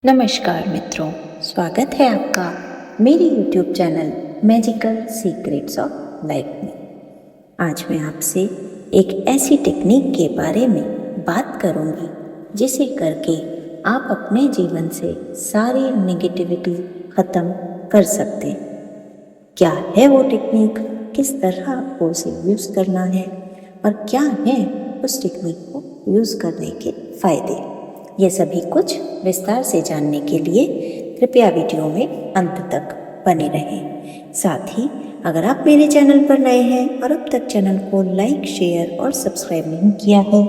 नमस्कार मित्रों, स्वागत है आपका मेरे YouTube channel magical secrets of life में। आज मैं आपसे एक ऐसी टेक्निक के बारे में बात करूंगी जिसे करके आप अपने जीवन से सारी नेगेटिविटी ख़त्म कर सकते हैं। क्या है वो टेक्निक, किस तरह आपको उसे यूज़ करना है और क्या है उस टेक्निक को यूज़ करने के फ़ायदे, ये सभी कुछ विस्तार से जानने के लिए कृपया वीडियो में अंत तक बने रहें। साथ ही अगर आप मेरे चैनल पर नए हैं और अब तक चैनल को लाइक, शेयर और सब्सक्राइब नहीं किया है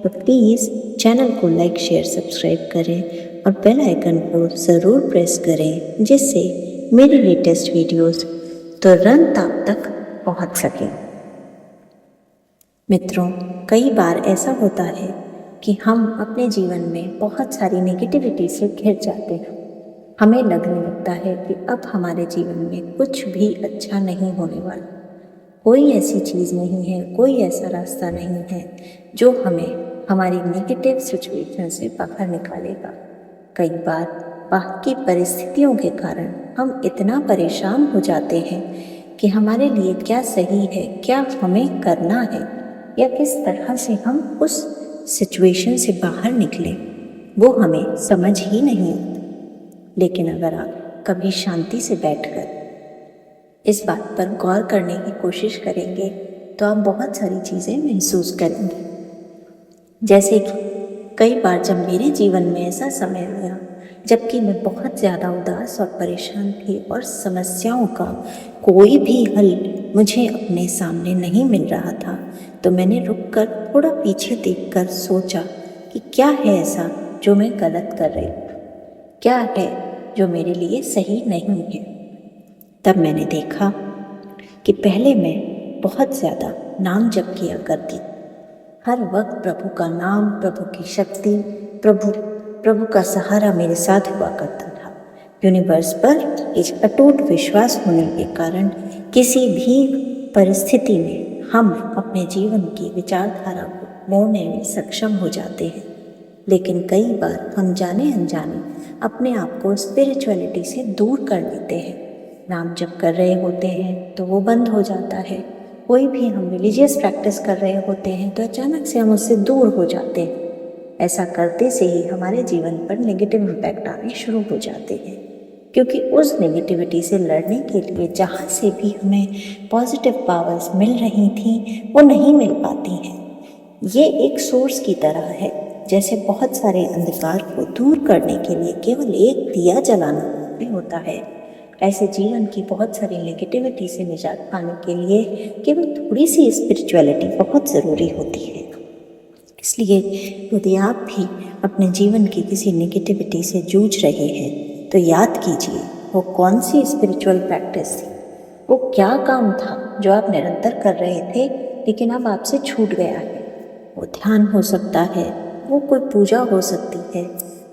तो प्लीज़ चैनल को लाइक, शेयर, सब्सक्राइब करें और बेल आइकन को ज़रूर प्रेस करें जिससे मेरी लेटेस्ट वीडियोस तुरंत आप तक पहुंच सकें। मित्रों, कई बार ऐसा होता है कि हम अपने जीवन में बहुत सारी नेगेटिविटी से घिर जाते हैं। हमें लगने लगता है कि अब हमारे जीवन में कुछ भी अच्छा नहीं होने वाला, कोई ऐसी चीज़ नहीं है, कोई ऐसा रास्ता नहीं है जो हमें हमारी नेगेटिव सिचुएशन से बाहर निकालेगा। कई बार बाहर की परिस्थितियों के कारण हम इतना परेशान हो जाते हैं कि हमारे लिए क्या सही है, क्या हमें करना है या किस तरह से हम उस सिचुएशन से बाहर निकले, वो हमें समझ ही नहीं आता। लेकिन अगर आप कभी शांति से बैठकर इस बात पर गौर करने की कोशिश करेंगे तो आप बहुत सारी चीज़ें महसूस करेंगे। जैसे कि कई बार जब मेरे जीवन में ऐसा समय आया जबकि मैं बहुत ज़्यादा उदास और परेशान थी और समस्याओं का कोई भी हल मुझे अपने सामने नहीं मिल रहा था, तो मैंने रुककर थोड़ा पीछे देखकर सोचा कि क्या है ऐसा जो मैं गलत कर रही हूँ, क्या है जो मेरे लिए सही नहीं है। तब मैंने देखा कि पहले मैं बहुत ज़्यादा नाम जप किया करती, हर वक्त प्रभु का नाम, प्रभु की शक्ति, प्रभु का सहारा मेरे साथ हुआ करता था। यूनिवर्स पर एक अटूट विश्वास होने के कारण किसी भी परिस्थिति में हम अपने जीवन की विचारधारा को मोड़ने में सक्षम हो जाते हैं। लेकिन कई बार हम जाने अनजाने अपने आप को स्पिरिचुअलिटी से दूर कर लेते हैं। नाम जप कर रहे होते हैं तो वो बंद हो जाता है, कोई भी हम रिलीजियस प्रैक्टिस कर रहे होते हैं तो अचानक से हम उससे दूर हो जाते हैं। ऐसा करते से ही हमारे जीवन पर नेगेटिव इम्पैक्ट आने शुरू हो जाते हैं, क्योंकि उस नेगेटिविटी से लड़ने के लिए जहाँ से भी हमें पॉजिटिव पावर्स मिल रही थी वो नहीं मिल पाती हैं। ये एक सोर्स की तरह है, जैसे बहुत सारे अंधकार को दूर करने के लिए केवल एक दिया जलाना काफी होता है। ऐसे जीवन की बहुत सारी नेगेटिविटी से निजात पाने के लिए केवल थोड़ी सी स्पिरिचुअलिटी बहुत ज़रूरी होती है। इसलिए यदि आप भी अपने जीवन की किसी नेगेटिविटी से जूझ रहे हैं तो याद कीजिए वो कौन सी स्पिरिचुअल प्रैक्टिस थी, वो क्या काम था जो आप निरंतर कर रहे थे लेकिन अब आपसे छूट गया है। वो ध्यान हो सकता है, वो कोई पूजा हो सकती है,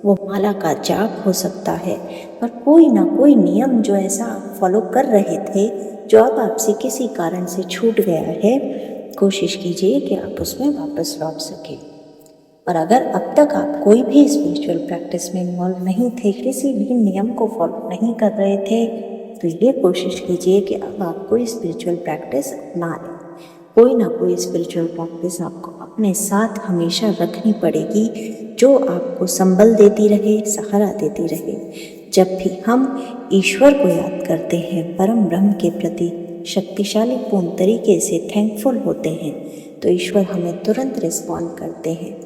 वो माला का जाप हो सकता है, पर कोई ना कोई नियम जो ऐसा आप फॉलो कर रहे थे जो अब आपसे किसी कारण से छूट गया है, कोशिश कीजिए कि आप उसमें वापस लौट सकें। और अगर अब तक आप कोई भी स्पिरिचुअल प्रैक्टिस में इन्वॉल्व नहीं थे, किसी भी नियम को फॉलो नहीं कर रहे थे, तो ये कोशिश कीजिए कि अब आप कोई स्पिरिचुअल प्रैक्टिस अपना लें। कोई ना कोई स्पिरिचुअल प्रैक्टिस आपको अपने साथ हमेशा रखनी पड़ेगी जो आपको संबल देती रहे, सहारा देती रहे। जब भी हम ईश्वर को याद करते हैं, परम ब्रह्म के प्रति शक्तिशाली पूर्ण तरीके से थैंकफुल होते हैं, तो ईश्वर हमें तुरंत रिस्पॉन्ड करते हैं।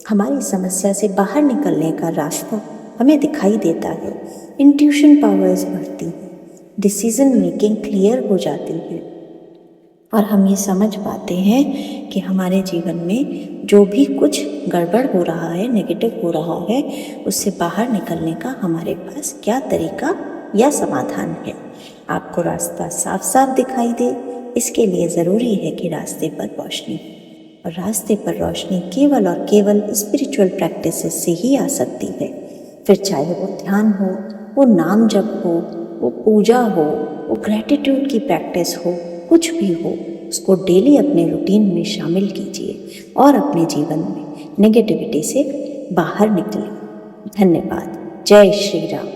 हमारी समस्या से बाहर निकलने का रास्ता हमें दिखाई देता है, इंट्यूशन पावर्स बढ़ती हैं, डिसीजन मेकिंग क्लियर हो जाती है और हम ये समझ पाते हैं कि हमारे जीवन में जो भी कुछ गड़बड़ हो रहा है, नेगेटिव हो रहा है, उससे बाहर निकलने का हमारे पास क्या तरीका या समाधान है। आपको रास्ता साफ साफ दिखाई दे, इसके लिए ज़रूरी है कि रास्ते पर रोशनी, और रास्ते पर रोशनी केवल और केवल स्पिरिचुअल प्रैक्टिसेस से ही आ सकती है। फिर चाहे वो ध्यान हो, वो नाम जप हो, वो पूजा हो, वो ग्रैटिट्यूड की प्रैक्टिस हो, कुछ भी हो, उसको डेली अपने रूटीन में शामिल कीजिए और अपने जीवन में नेगेटिविटी से बाहर निकलें। धन्यवाद। जय श्री राम।